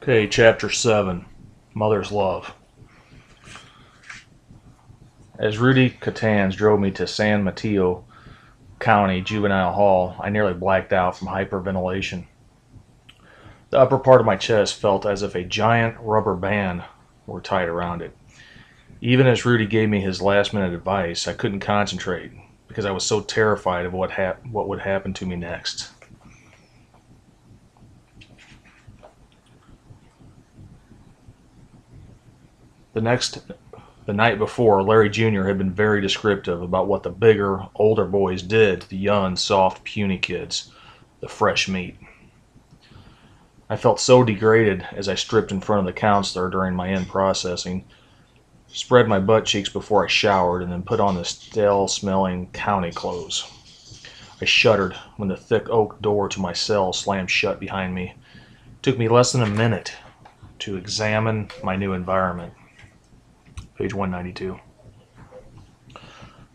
Okay, Chapter 7, Mother's Love. As Rudy Catans drove me to San Mateo County Juvenile Hall, I nearly blacked out from hyperventilation. The upper part of my chest felt as if a giant rubber band were tied around it. Even as Rudy gave me his last-minute advice, I couldn't concentrate because I was so terrified of what would happen to me next. The night before, Larry Jr. had been very descriptive about what the bigger, older boys did to the young, soft, puny kids, the fresh meat. I felt so degraded as I stripped in front of the counselor during my end processing, spread my butt cheeks before I showered, and then put on the stale-smelling county clothes. I shuddered when the thick oak door to my cell slammed shut behind me. It took me less than a minute to examine my new environment. Page 192.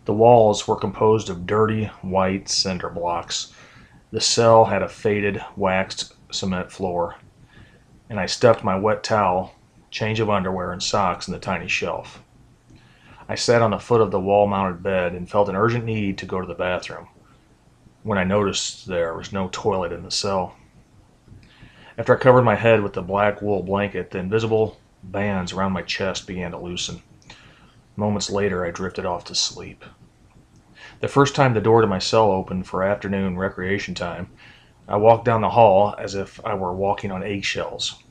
The walls were composed of dirty, white cinder blocks. The cell had a faded, waxed cement floor, and I stuffed my wet towel, change of underwear, and socks in the tiny shelf. I sat on the foot of the wall-mounted bed and felt an urgent need to go to the bathroom, when I noticed there was no toilet in the cell. After I covered my head with the black wool blanket, the invisible bands around my chest began to loosen. Moments later, I drifted off to sleep. The first time the door to my cell opened for afternoon recreation time, I walked down the hall as if I were walking on eggshells.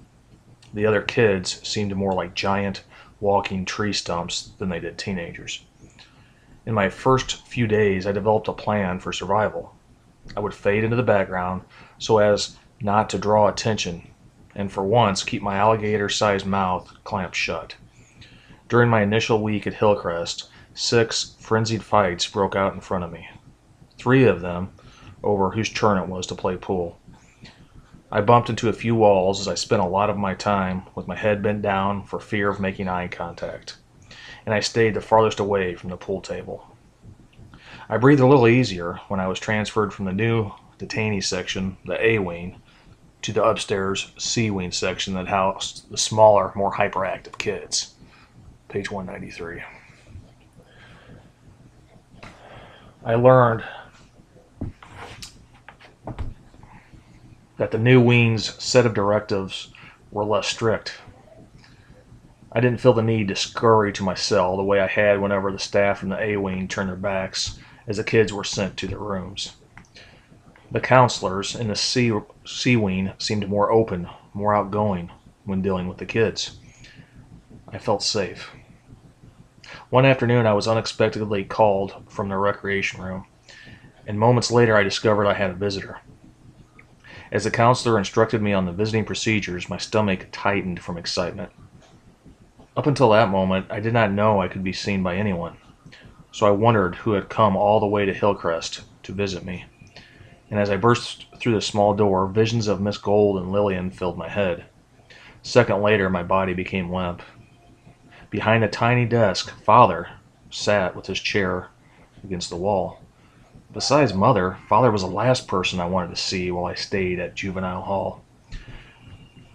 The other kids seemed more like giant walking tree stumps than they did teenagers. In my first few days, I developed a plan for survival. I would fade into the background so as not to draw attention, and for once keep my alligator-sized mouth clamped shut. During my initial week at Hillcrest, 6 frenzied fights broke out in front of me. 3 of them over whose turn it was to play pool. I bumped into a few walls as I spent a lot of my time with my head bent down for fear of making eye contact, and I stayed the farthest away from the pool table. I breathed a little easier when I was transferred from the new detainee section, the A wing, to the upstairs C wing section that housed the smaller, more hyperactive kids. Page 193. I learned that the new wing's set of directives were less strict. I didn't feel the need to scurry to my cell the way I had whenever the staff from the A wing turned their backs as the kids were sent to their rooms. The counselors in the C wing seemed more open, more outgoing when dealing with the kids. I felt safe. One afternoon I was unexpectedly called from the recreation room, and moments later I discovered I had a visitor. As the counselor instructed me on the visiting procedures, my stomach tightened from excitement. Up until that moment, I did not know I could be seen by anyone, so I wondered who had come all the way to Hillcrest to visit me. And as I burst through the small door, visions of Miss Gold and Lillian filled my head. A second later, my body became limp. Behind a tiny desk, Father sat with his chair against the wall. Besides Mother, Father was the last person I wanted to see while I stayed at Juvenile Hall.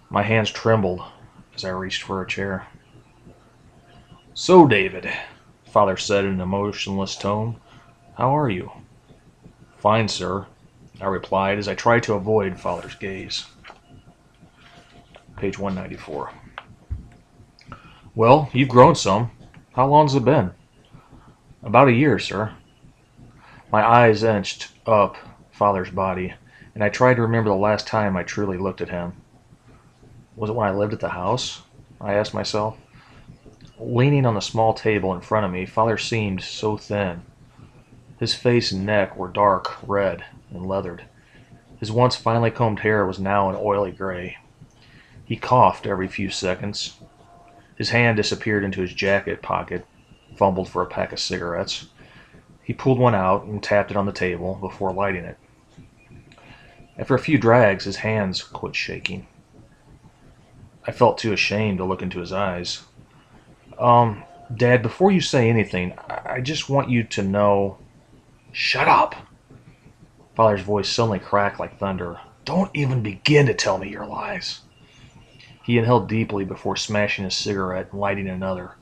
My hands trembled as I reached for a chair. "So, David," Father said in an emotionless tone, "how are you?" "Fine, sir," I replied as I tried to avoid Father's gaze. Page 194. "Well, you've grown some. How long's it been?" "About a year, sir." My eyes inched up Father's body, and I tried to remember the last time I truly looked at him. Was it when I lived at the house? I asked myself. Leaning on the small table in front of me, Father seemed so thin. His face and neck were dark red and leathered. His once finely combed hair was now an oily gray. He coughed every few seconds. His hand disappeared into his jacket pocket, fumbled for a pack of cigarettes. He pulled one out and tapped it on the table before lighting it. After a few drags, his hands quit shaking. I felt too ashamed to look into his eyes. Dad, before you say anything, I just want you to know..." "Shut up!" Father's voice suddenly cracked like thunder. "Don't even begin to tell me your lies." He inhaled deeply before smashing his cigarette and lighting another.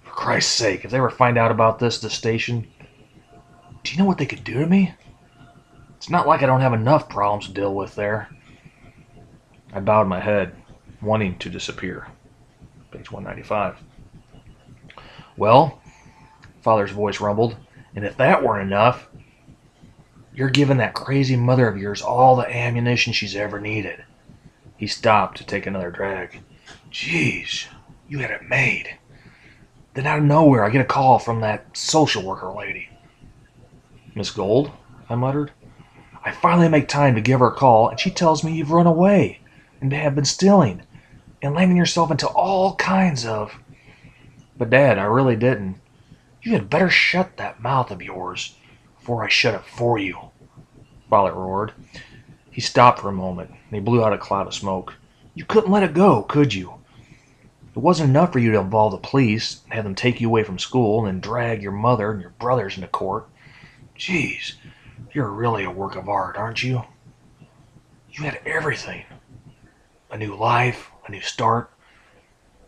For Christ's sake, if they ever find out about this at the station, do you know what they could do to me? It's not like I don't have enough problems to deal with there. I bowed my head, wanting to disappear. Page 195. Well, Father's voice rumbled, and if that weren't enough, you're giving that crazy mother of yours all the ammunition she's ever needed. He stopped to take another drag. Jeez, you had it made. Then out of nowhere, I get a call from that social worker lady. Miss Gold? I muttered. I finally make time to give her a call, and she tells me you've run away and have been stealing and landing yourself into all kinds of... But Dad, I really didn't. You had better shut that mouth of yours before I shut it for you, Father roared. He stopped for a moment, and he blew out a cloud of smoke. You couldn't let it go, could you? It wasn't enough for you to involve the police and have them take you away from school and then drag your mother and your brothers into court. Jeez, you're really a work of art, aren't you? You had everything. A new life, a new start,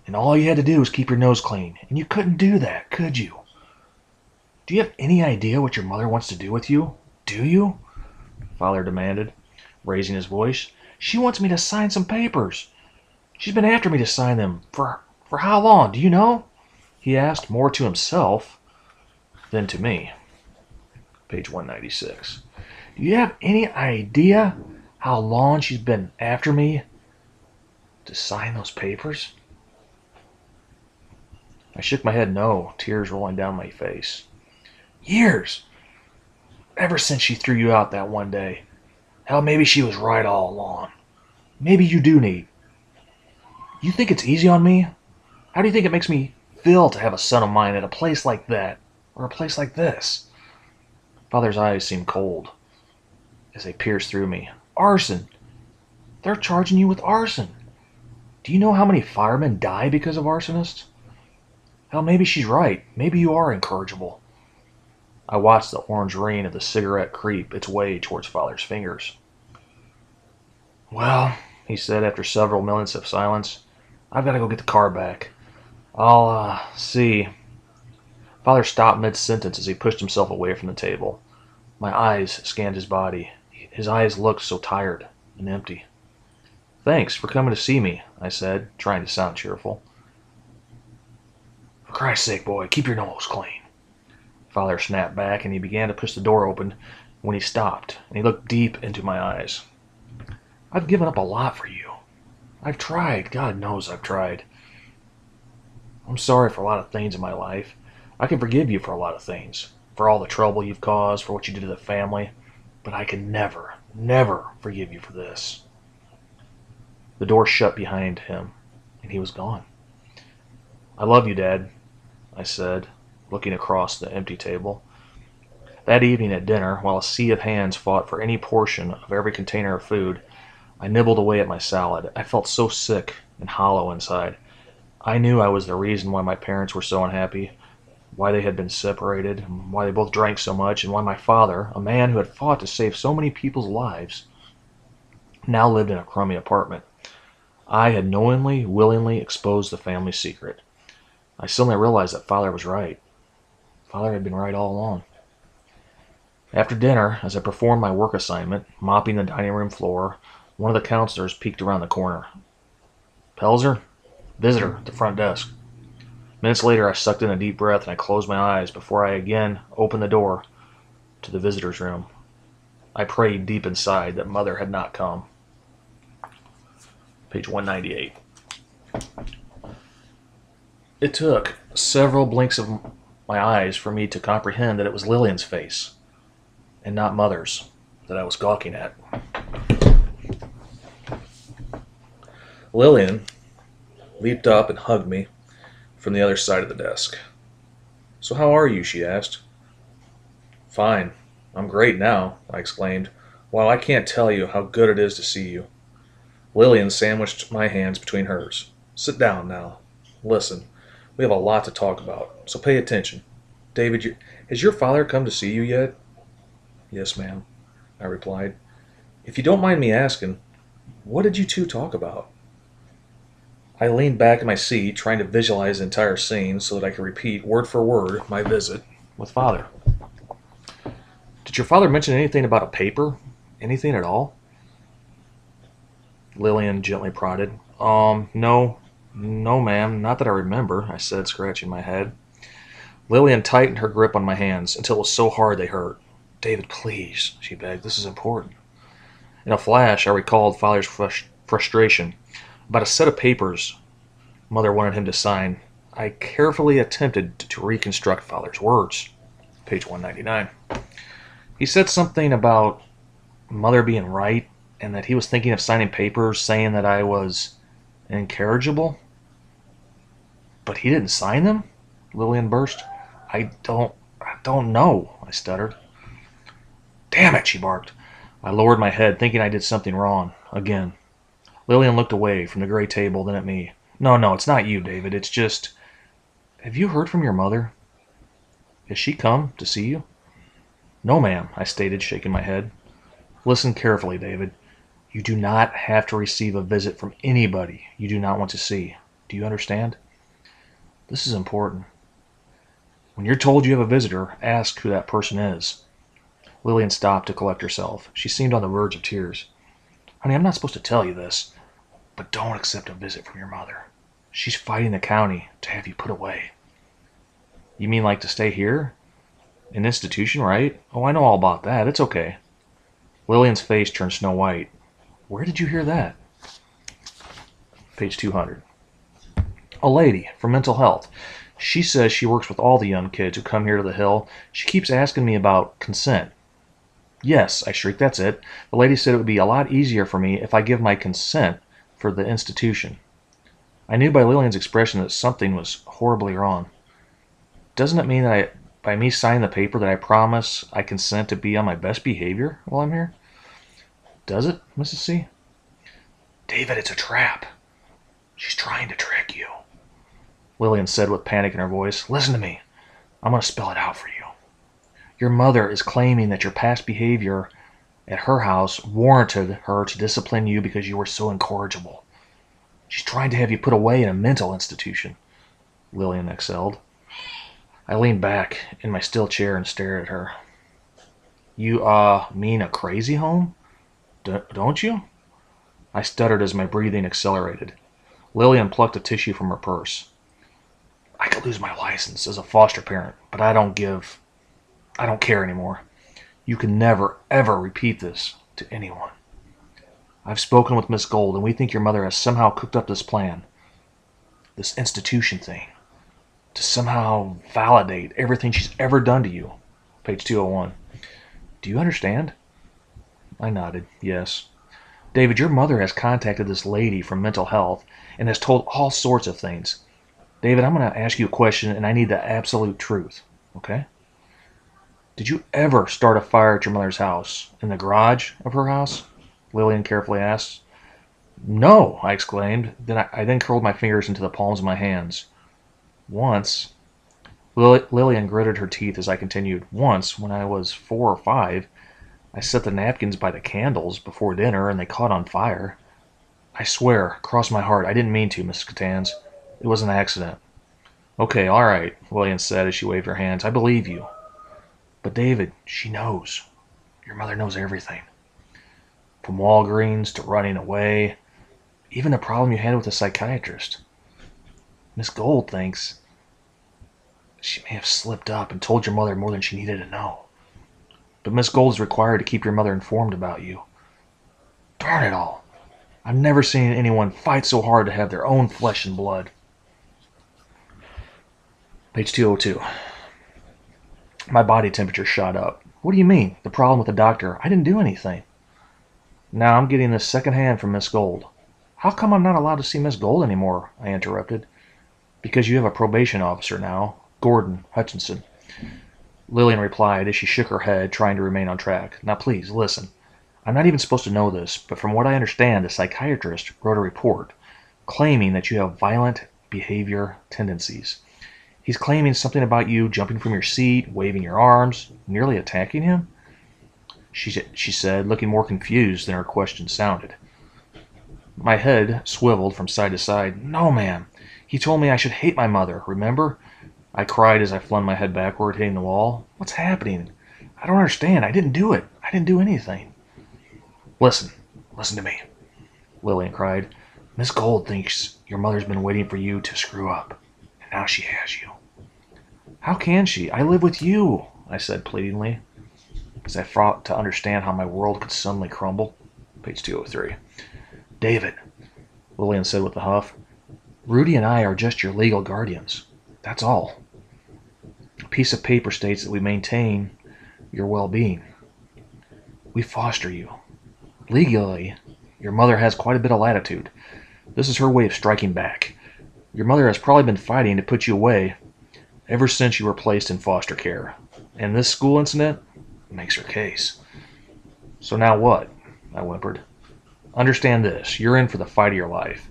and all you had to do was keep your nose clean, and you couldn't do that, could you? Do you have any idea what your mother wants to do with you? Do you? Father demanded, raising his voice. She wants me to sign some papers. She's been after me to sign them for how long, do you know? He asked, more to himself than to me. Page 196. Do you have any idea how long she's been after me to sign those papers? I shook my head no, tears rolling down my face. Years. Ever since she threw you out that one day. Hell, maybe she was right all along. Maybe you do need. You think it's easy on me? How do you think it makes me feel to have a son of mine at a place like that, or a place like this? Father's eyes seemed cold as they pierced through me. Arson! They're charging you with arson. Do you know how many firemen die because of arsonists? Hell, maybe she's right. Maybe you are incorrigible. I watched the orange rain of the cigarette creep its way towards Father's fingers. Well, he said after several minutes of silence, I've got to go get the car back. I'll, see. Father stopped mid-sentence as he pushed himself away from the table. My eyes scanned his body. His eyes looked so tired and empty. Thanks for coming to see me, I said, trying to sound cheerful. For Christ's sake, boy, keep your nose clean. Father snapped back, and he began to push the door open when he stopped, and he looked deep into my eyes. I've given up a lot for you. I've tried. God knows I've tried. I'm sorry for a lot of things in my life. I can forgive you for a lot of things, for all the trouble you've caused, for what you did to the family, but I can never, never forgive you for this. The door shut behind him, and he was gone. I love you, Dad, I said, looking across the empty table. That evening at dinner, while a sea of hands fought for any portion of every container of food, I nibbled away at my salad. I felt so sick and hollow inside. I knew I was the reason why my parents were so unhappy, why they had been separated, why they both drank so much, and why my father, a man who had fought to save so many people's lives, now lived in a crummy apartment. I had knowingly, willingly exposed the family secret. I suddenly realized that Father was right. Father had been right all along. After dinner, as I performed my work assignment, mopping the dining room floor, one of the counselors peeked around the corner. Pelzer? Visitor at the front desk. Minutes later, I sucked in a deep breath and I closed my eyes before I again opened the door to the visitor's room. I prayed deep inside that Mother had not come. Page 198. It took several blinks of my eyes for me to comprehend that it was Lillian's face, and not Mother's, that I was gawking at. Lillian leaped up and hugged me from the other side of the desk. So how are you? She asked. Fine. I'm great now, I exclaimed. Wow, I can't tell you how good it is to see you. Lillian sandwiched my hands between hers. Sit down now. Listen, we have a lot to talk about, so pay attention. David, has your father come to see you yet? Yes, ma'am, I replied. If you don't mind me asking, what did you two talk about? I leaned back in my seat, trying to visualize the entire scene so that I could repeat word for word my visit with Father. Did your father mention anything about a paper? Anything at all? Lillian gently prodded. No, ma'am, not that I remember, I said, scratching my head. Lillian tightened her grip on my hands until it was so hard they hurt. David, please, she begged. This is important. In a flash, I recalled Father's frustration about a set of papers Mother wanted him to sign. I carefully attempted to reconstruct Father's words. Page 199. He said something about Mother being right and that he was thinking of signing papers saying that I was incorrigible. But he didn't sign them? Lillian burst. I don't know, I stuttered. Damn it, she barked. I lowered my head, thinking I did something wrong. Again. Lillian looked away from the gray table, then at me. No, it's not you, David. It's just... Have you heard from your mother? Has she come to see you? No, ma'am, I stated, shaking my head. Listen carefully, David. You do not have to receive a visit from anybody you do not want to see. Do you understand? This is important. When you're told you have a visitor, ask who that person is. Lillian stopped to collect herself. She seemed on the verge of tears. Honey, I'm not supposed to tell you this, but don't accept a visit from your mother. She's fighting the county to have you put away. You mean like to stay here? An institution, right? Oh, I know all about that. It's okay. Lillian's face turned snow white. Where did you hear that? Page 200. A lady from mental health. She says she works with all the young kids who come here to the Hill. She keeps asking me about consent. Yes, I shrieked, that's it. The lady said it would be a lot easier for me if I give my consent for the institution. I knew by Lillian's expression that something was horribly wrong. Doesn't it mean that by me signing the paper that I promise I consent to be on my best behavior while I'm here? Does it, Mrs. C? David, it's a trap. She's trying to trick you. Lillian said with panic in her voice. Listen to me. I'm going to spell it out for you. Your mother is claiming that your past behavior at her house warranted her to discipline you because you were so incorrigible. She's trying to have you put away in a mental institution. Lillian exhaled. I leaned back in my still chair and stared at her. You, mean a crazy home? Don't you? I stuttered as my breathing accelerated. Lillian plucked a tissue from her purse. I could lose my license as a foster parent, but I don't care anymore. You can never, ever repeat this to anyone. I've spoken with Miss Gold, and we think your mother has somehow cooked up this plan, this institution thing, to somehow validate everything she's ever done to you. Page 201. Do you understand? I nodded, yes. David, your mother has contacted this lady from mental health and has told all sorts of things. David, I'm going to ask you a question, and I need the absolute truth, okay? Did you ever start a fire at your mother's house, in the garage of her house? Lillian carefully asked. No, I exclaimed. I then curled my fingers into the palms of my hands. Once, Lillian gritted her teeth as I continued. Once, when I was 4 or 5, I set the napkins by the candles before dinner, and they caught on fire. I swear, cross my heart, I didn't mean to, Mrs. Catanz. It was an accident. Okay, all right, Lillian said as she waved her hands. I believe you. But David, she knows. Your mother knows everything. From Walgreens to running away, even the problem you had with the psychiatrist. Miss Gold thinks she may have slipped up and told your mother more than she needed to know. But Miss Gold is required to keep your mother informed about you. Darn it all. I've never seen anyone fight so hard to have their own flesh and blood. Page 202. My body temperature shot up. What do you mean? The problem with the doctor? I didn't do anything. Now I'm getting this secondhand from Miss Gold. How come I'm not allowed to see Miss Gold anymore? I interrupted. Because you have a probation officer now, Gordon Hutchinson. Lillian replied as she shook her head, trying to remain on track. Now please, listen. I'm not even supposed to know this, but from what I understand, the psychiatrist wrote a report claiming that you have violent behavior tendencies. He's claiming something about you jumping from your seat, waving your arms, nearly attacking him. She said, looking more confused than her question sounded. My head swiveled from side to side. "No, ma'am. He told me I should hate my mother, remember?" I cried as I flung my head backward, hitting the wall. "What's happening? I don't understand. I didn't do it. I didn't do anything." Listen to me," Lillian cried. "Miss Gold thinks your mother's been waiting for you to screw up, and now she has you." "How can she? I live with you," I said pleadingly, as I fought to understand how my world could suddenly crumble. Page 203. "David," Lillian said with a huff, "Rudy and I are just your legal guardians. That's all. A piece of paper states that we maintain your well-being. We foster you. Legally, your mother has quite a bit of latitude. This is her way of striking back. Your mother has probably been fighting to put you away ever since you were placed in foster care, and this school incident makes her case." "So now what?" I whimpered. "Understand this. You're in for the fight of your life.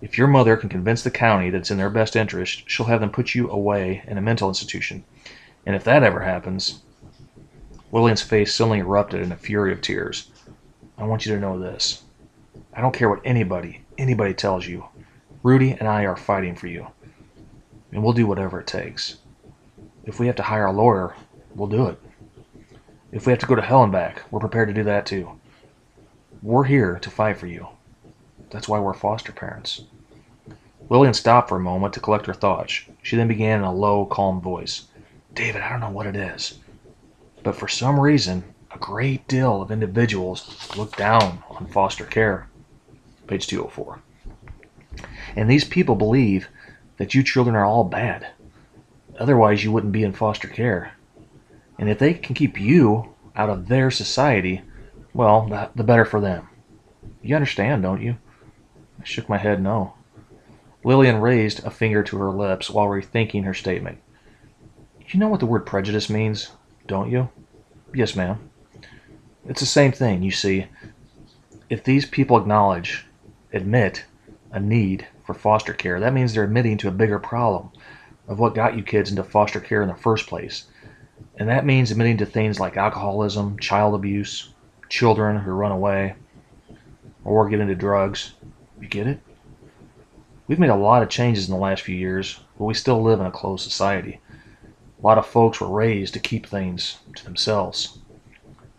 If your mother can convince the county that it's in their best interest, she'll have them put you away in a mental institution. And if that ever happens..." Lillian's face suddenly erupted in a fury of tears. "I want you to know this. I don't care what anybody tells you. Rudy and I are fighting for you. And we'll do whatever it takes. If we have to hire a lawyer, we'll do it. If we have to go to hell and back, we're prepared to do that too. We're here to fight for you. That's why we're foster parents." Lillian stopped for a moment to collect her thoughts. She then began in a low, calm voice. "David, I don't know what it is, but for some reason, a great deal of individuals look down on foster care." Page 204. "And these people believe that you children are all bad. Otherwise, you wouldn't be in foster care. And if they can keep you out of their society, well, the better for them. You understand, don't you?" I shook my head no. Lillian raised a finger to her lips while rethinking her statement. "You know what the word prejudice means, don't you?" "Yes, ma'am." "It's the same thing, you see. If these people admit a need for foster care, that means they're admitting to a bigger problem of what got you kids into foster care in the first place. And that means admitting to things like alcoholism, child abuse, children who run away, or get into drugs. You get it? We've made a lot of changes in the last few years, but we still live in a closed society. A lot of folks were raised to keep things to themselves,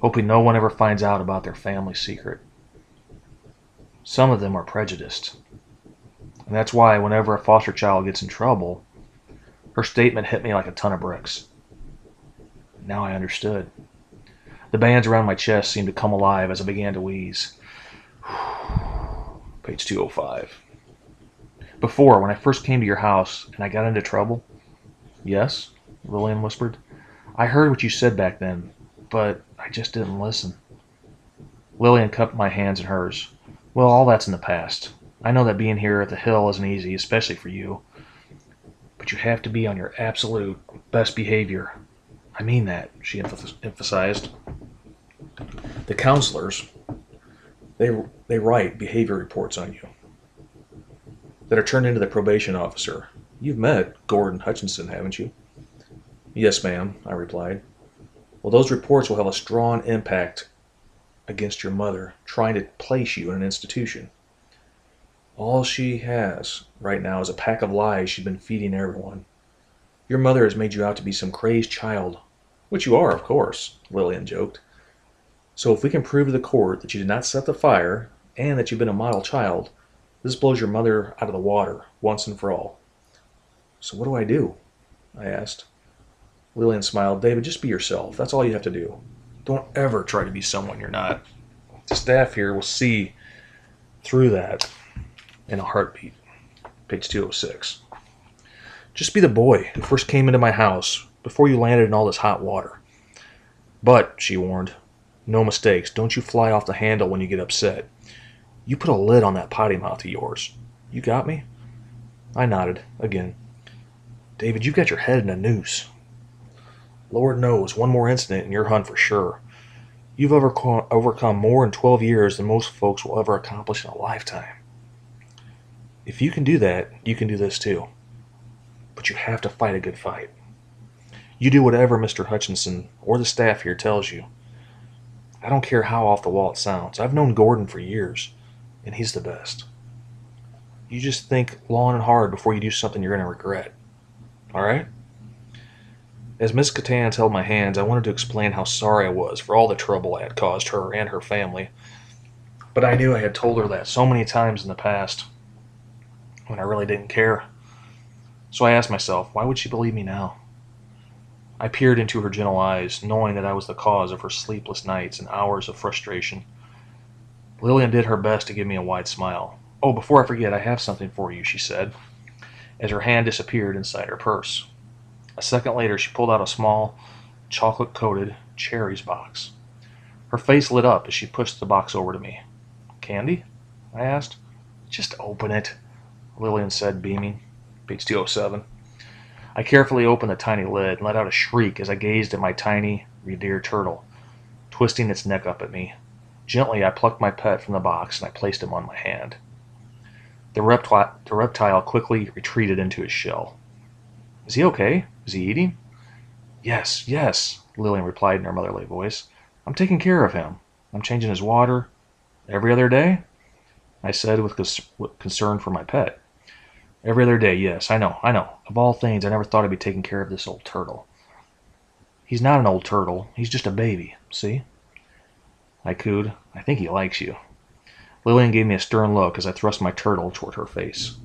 hoping no one ever finds out about their family secret. Some of them are prejudiced. And that's why whenever a foster child gets in trouble, her statement hit me like a ton of bricks. Now I understood. The bands around my chest seemed to come alive as I began to wheeze. Page 205. "Before, when I first came to your house and I got into trouble..." "Yes," Lillian whispered. "I heard what you said back then, but I just didn't listen." Lillian cupped my hands in hers. "Well, all that's in the past. I know that being here at the Hill isn't easy, especially for you. But you have to be on your absolute best behavior. I mean that," she emphasized. "The counselors, they write behavior reports on you that are turned into the probation officer. You've met Gordon Hutchinson, haven't you?" "Yes, ma'am," I replied. "Well, those reports will have a strong impact against your mother trying to place you in an institution. All she has right now is a pack of lies she's been feeding everyone. Your mother has made you out to be some crazed child," "which you are, of course," Lillian joked. "So if we can prove to the court that you did not set the fire and that you've been a model child, this blows your mother out of the water once and for all." "So what do I do?" I asked. Lillian smiled. "David, just be yourself. That's all you have to do. Don't ever try to be someone you're not. The staff here will see through that in a heartbeat." Page 206. "Just be the boy who first came into my house before you landed in all this hot water. But," she warned, "no mistakes. Don't you fly off the handle when you get upset. You put a lid on that potty mouth of yours. You got me?" I nodded again. "David, you've got your head in a noose. Lord knows, one more incident and you're hunt for sure. You've overcome more in 12 years than most folks will ever accomplish in a lifetime. If you can do that, you can do this too. But you have to fight a good fight. You do whatever Mr. Hutchinson or the staff here tells you. I don't care how off the wall it sounds. I've known Gordon for years. and he's the best. You just think long and hard before you do something you're going to regret. All right? As Miss Catan held my hands, I wanted to explain how sorry I was for all the trouble I had caused her and her family. But I knew I had told her that so many times in the past when I really didn't care. So I asked myself, why would she believe me now? I peered into her gentle eyes, knowing that I was the cause of her sleepless nights and hours of frustration. Lillian did her best to give me a wide smile. "Oh, before I forget, I have something for you," she said, as her hand disappeared inside her purse. A second later, she pulled out a small, chocolate-coated cherries box. Her face lit up as she pushed the box over to me. "Candy?" I asked. "Just open it," Lillian said, beaming. Page 207. I carefully opened the tiny lid and let out a shriek as I gazed at my tiny, redeered turtle, twisting its neck up at me. Gently, I plucked my pet from the box and I placed him on my hand. The reptile quickly retreated into his shell. "Is he okay? Is he eating?" "Yes, yes," Lillian replied in her motherly voice. "I'm taking care of him. I'm changing his water." "Every other day?" I said with concern for my pet. "Every other day, yes, I know. Of all things, I never thought I'd be taking care of this old turtle." "He's not an old turtle. He's just a baby, see?" I cooed. "I think he likes you." Lillian gave me a stern look as I thrust my turtle toward her face.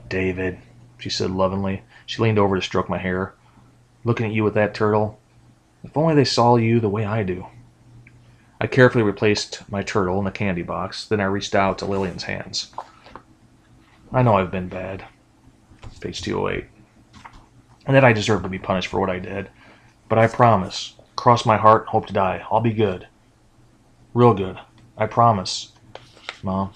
"David," she said lovingly. She leaned over to stroke my hair. "Looking at you with that turtle, if only they saw you the way I do." I carefully replaced my turtle in the candy box, then I reached out to Lillian's hands. "I know I've been bad," page 208, "and that I deserve to be punished for what I did. But I promise, cross my heart and hope to die, I'll be good. Real good. I promise, Mom."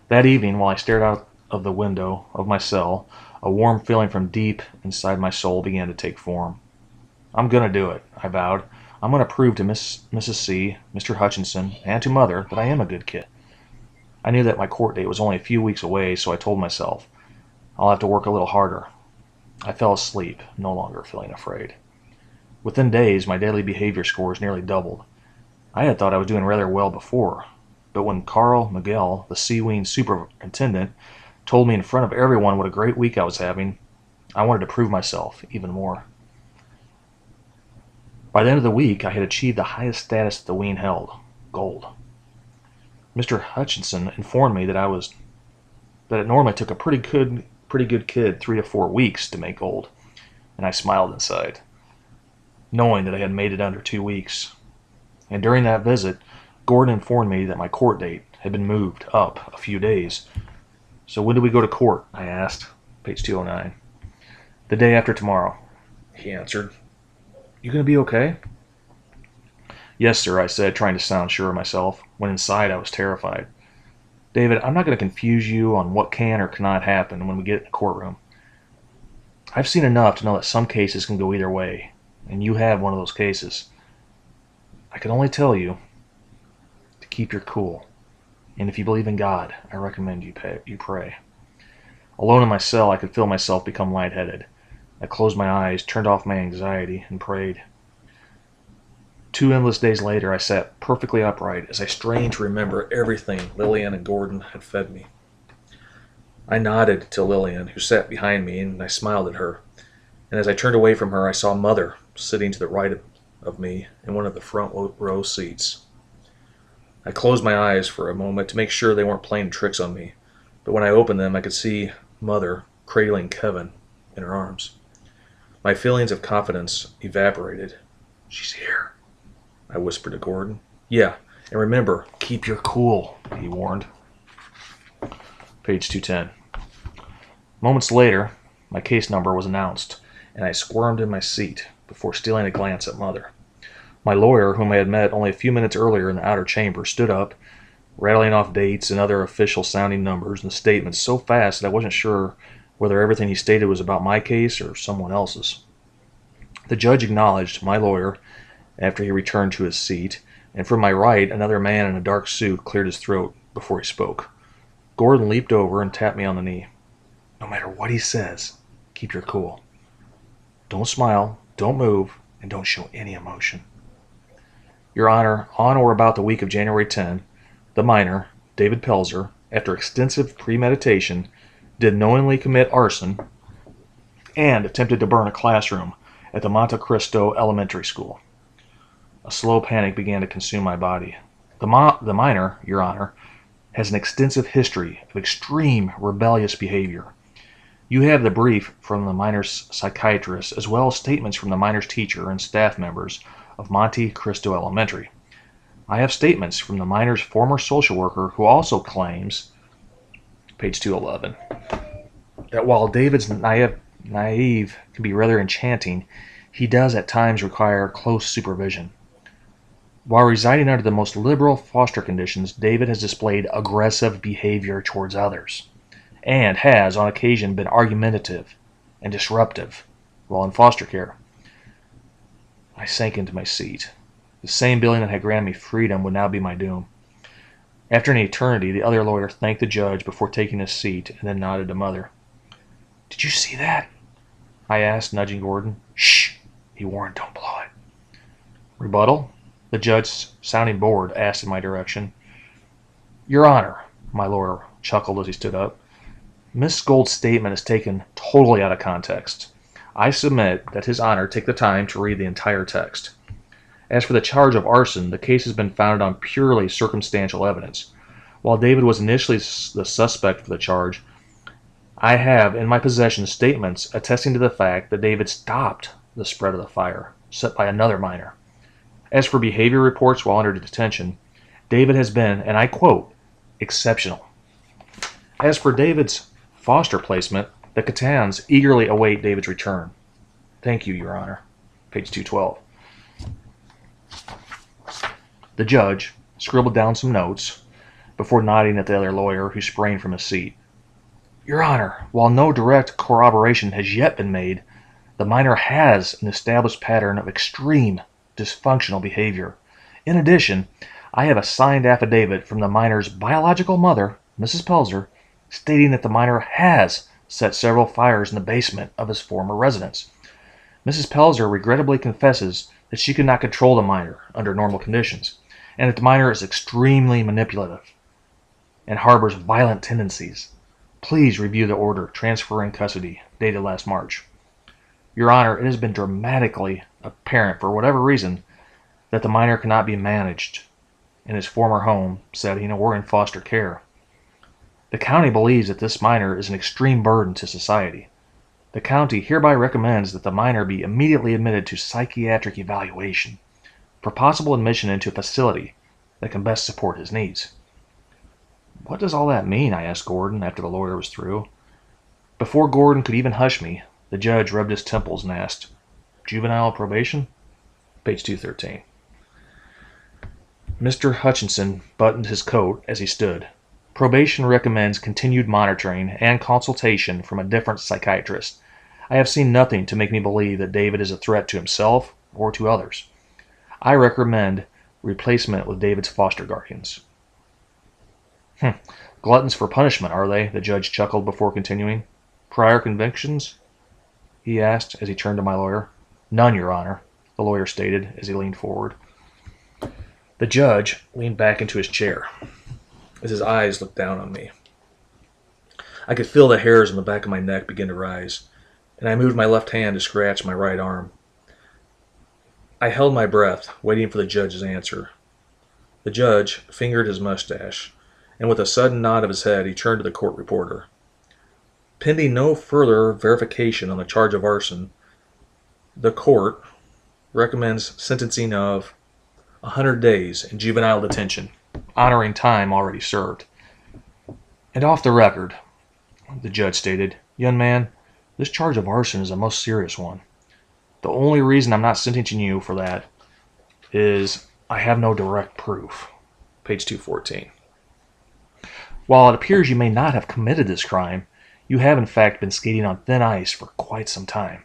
That evening, while I stared out of the window of my cell, a warm feeling from deep inside my soul began to take form. "I'm going to do it," I vowed. "I'm going to prove to Mrs. C., Mr. Hutchinson, and to Mother that I am a good kid." I knew that my court date was only a few weeks away, so I told myself, I'll have to work a little harder. I fell asleep, no longer feeling afraid. Within days, my daily behavior scores nearly doubled. I had thought I was doing rather well before, but when Carl Miguel, the Sea Wing superintendent, told me in front of everyone what a great week I was having, I wanted to prove myself even more. By the end of the week, I had achieved the highest status that the Wing held, gold. Mr. Hutchinson informed me that it normally took a pretty good kid 3 to 4 weeks to make gold, and I smiled inside, knowing that I had made it under 2 weeks. And during that visit, Gordon informed me that my court date had been moved up a few days. "So when do we go to court?" I asked, page 209. "The day after tomorrow," he answered. "You going to be okay?" "Yes, sir," I said, trying to sound sure of myself, when inside I was terrified. "David, I'm not going to confuse you on what can or cannot happen when we get in the courtroom. I've seen enough to know that some cases can go either way, and you have one of those cases. I can only tell you to keep your cool, and if you believe in God, I recommend you pray." Alone in my cell, I could feel myself become lightheaded. I closed my eyes, turned off my anxiety, and prayed. 2 endless days later, I sat perfectly upright as I strained to remember everything Lillian and Gordon had fed me. I nodded to Lillian, who sat behind me, and I smiled at her. And as I turned away from her, I saw Mother sitting to the right of me in one of the front row seats. I closed my eyes for a moment to make sure they weren't playing tricks on me, but when I opened them, I could see Mother cradling Kevin in her arms. My feelings of confidence evaporated. "She's here," I whispered to Gordon. "Yeah, and remember, keep your cool," he warned. Page 210. Moments later, my case number was announced, and I squirmed in my seat before stealing a glance at Mother. My lawyer, whom I had met only a few minutes earlier in the outer chamber, stood up, rattling off dates and other official-sounding numbers and statements so fast that I wasn't sure whether everything he stated was about my case or someone else's. The judge acknowledged my lawyer after he returned to his seat, and from my right, another man in a dark suit cleared his throat before he spoke. Gordon leaped over and tapped me on the knee. "No matter what he says, keep your cool. Don't smile, don't move, and don't show any emotion. Your Honor, on or about the week of January 10, The minor, David Pelzer, after extensive premeditation, did knowingly commit arson and attempted to burn a classroom at the Monte Cristo Elementary School. A slow panic began to consume my body. The minor, Your Honor, has an extensive history of extreme rebellious behavior. You have the brief from the minor's psychiatrist, as well as statements from the minor's teacher and staff members of Monte Cristo Elementary. I have statements from the minor's former social worker, who also claims, page 211, that while David's naive can be rather enchanting, he does at times require close supervision. While residing under the most liberal foster conditions, David has displayed aggressive behavior towards others, and has, on occasion, been argumentative and disruptive while in foster care. I sank into my seat. The same building that had granted me freedom would now be my doom. After an eternity, the other lawyer thanked the judge before taking his seat and then nodded to Mother. "Did you see that?" I asked, nudging Gordon. "Shh," he warned, "don't blow it." Rebuttal? The judge, sounding bored, asked in my direction. "Your Honor," my lawyer chuckled as he stood up, "Miss Gold's statement is taken totally out of context. I submit that His Honor take the time to read the entire text. As for the charge of arson, the case has been founded on purely circumstantial evidence. While David was initially the suspect for the charge, I have in my possession statements attesting to the fact that David stopped the spread of the fire set by another minor. As for behavior reports while under detention, David has been, and I quote, exceptional. As for David's foster placement, the Catans eagerly await David's return. Thank you, Your Honor." Page 212. The judge scribbled down some notes before nodding at the other lawyer, who sprang from his seat. "Your Honor, while no direct corroboration has yet been made, the minor has an established pattern of extreme dysfunctional behavior. In addition, I have a signed affidavit from the minor's biological mother, Mrs. Pelzer, stating that the minor has set several fires in the basement of his former residence. Mrs. Pelzer regrettably confesses that she could not control the minor under normal conditions, and that the minor is extremely manipulative and harbors violent tendencies. Please review the order transferring custody, dated last March. Your Honor, it has been dramatically apparent, for whatever reason, that the minor cannot be managed in his former home setting or in foster care. The county believes that this minor is an extreme burden to society. The county hereby recommends that the minor be immediately admitted to psychiatric evaluation for possible admission into a facility that can best support his needs." "What does all that mean?" I asked Gordon after the lawyer was through. Before Gordon could even hush me, the judge rubbed his temples and asked, "Juvenile probation?" Page 213. Mr. Hutchinson buttoned his coat as he stood. "Probation recommends continued monitoring and consultation from a different psychiatrist. I have seen nothing to make me believe that David is a threat to himself or to others. I recommend replacement with David's foster guardians." Gluttons for punishment, are they?" the judge chuckled before continuing. "Prior convictions?" he asked as he turned to my lawyer. "None, Your Honor," the lawyer stated as he leaned forward. The judge leaned back into his chair as his eyes looked down on me. I could feel the hairs on the back of my neck begin to rise, and I moved my left hand to scratch my right arm. I held my breath, waiting for the judge's answer. The judge fingered his mustache, and with a sudden nod of his head, he turned to the court reporter. "Pending no further verification on the charge of arson, the court recommends sentencing of 100 days in juvenile detention, honoring time already served. And off the record," the judge stated, "young man, this charge of arson is a most serious one. The only reason I'm not sentencing you for that is I have no direct proof." Page 214. "While it appears you may not have committed this crime, you have in fact been skating on thin ice for quite some time.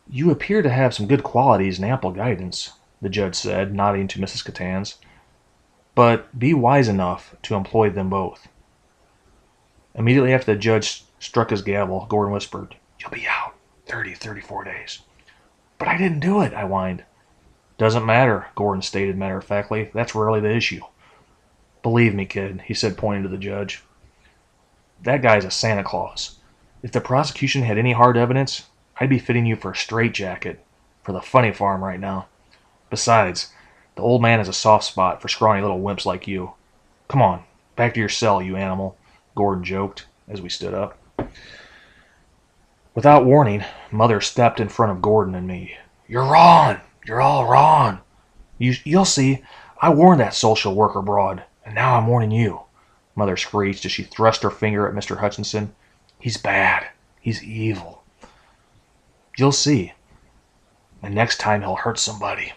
You appear to have some good qualities and ample guidance," the judge said, nodding to Mrs. Catans. "But be wise enough to employ them both." Immediately after the judge struck his gavel, Gordon whispered, "You'll be out 34 days. "But I didn't do it," I whined. "Doesn't matter," Gordon stated matter-of-factly. "That's rarely the issue. Believe me, kid, he said, pointing to the judge. That guy's a Santa Claus. If the prosecution had any hard evidence, I'd be fitting you for a straitjacket for the funny farm right now. Besides, the old man has a soft spot for scrawny little wimps like you. Come on, back to your cell, you animal, Gordon joked as we stood up. Without warning, Mother stepped in front of Gordon and me. You're wrong. You're all wrong. You'll see. I warned that social worker broad, and now I'm warning you, Mother screeched as she thrust her finger at Mr. Hutchinson. He's bad. He's evil. You'll see. And next time he'll hurt somebody.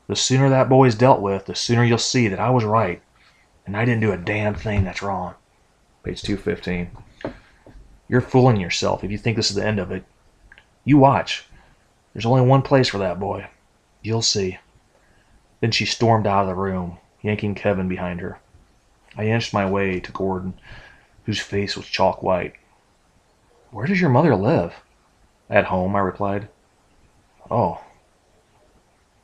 The sooner that boy's dealt with, the sooner you'll see that I was right, and I didn't do a damn thing that's wrong. Page 215. You're fooling yourself if you think this is the end of it. You watch. There's only one place for that boy. You'll see. Then she stormed out of the room, yanking Kevin behind her. I inched my way to Gordon, whose face was chalk white. Where does your mother live? At home, I replied. Oh.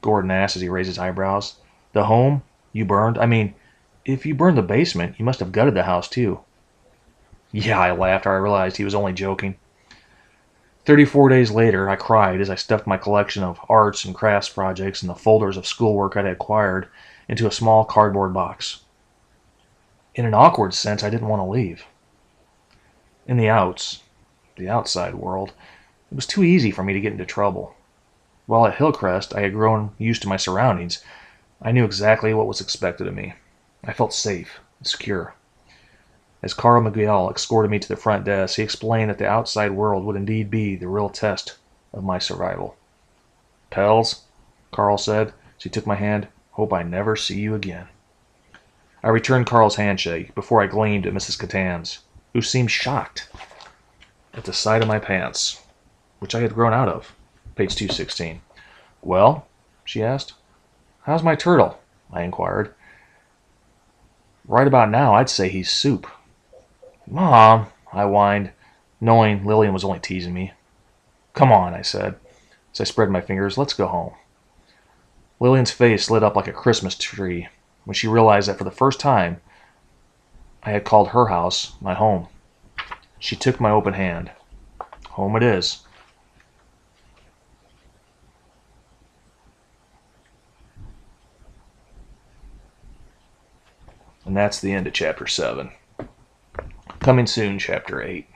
Gordon asked as he raised his eyebrows. The home you burned? I mean, if you burned the basement, you must have gutted the house too. Yeah, I laughed. I realized he was only joking. 34 days later, I cried as I stuffed my collection of arts and crafts projects and the folders of schoolwork I'd acquired into a small cardboard box. In an awkward sense, I didn't want to leave. In the outside world, it was too easy for me to get into trouble. While at Hillcrest, I had grown used to my surroundings. I knew exactly what was expected of me. I felt safe and secure. As Carl Miguel escorted me to the front desk, he explained that the outside world would indeed be the real test of my survival. Pels, Carl said as he took my hand, hope I never see you again. I returned Carl's handshake before I gleamed at Mrs. Catan's, who seemed shocked at the sight of my pants, which I had grown out of. Page 216. Well, she asked. How's my turtle? I inquired. Right about now, I'd say he's soup. Mom, I whined, knowing Lillian was only teasing me. Come on, I said, as I spread my fingers. Let's go home. Lillian's face lit up like a Christmas tree when she realized that for the first time I had called her house my home. She took my open hand. Home it is. And that's the end of Chapter 7. Coming soon, Chapter 8.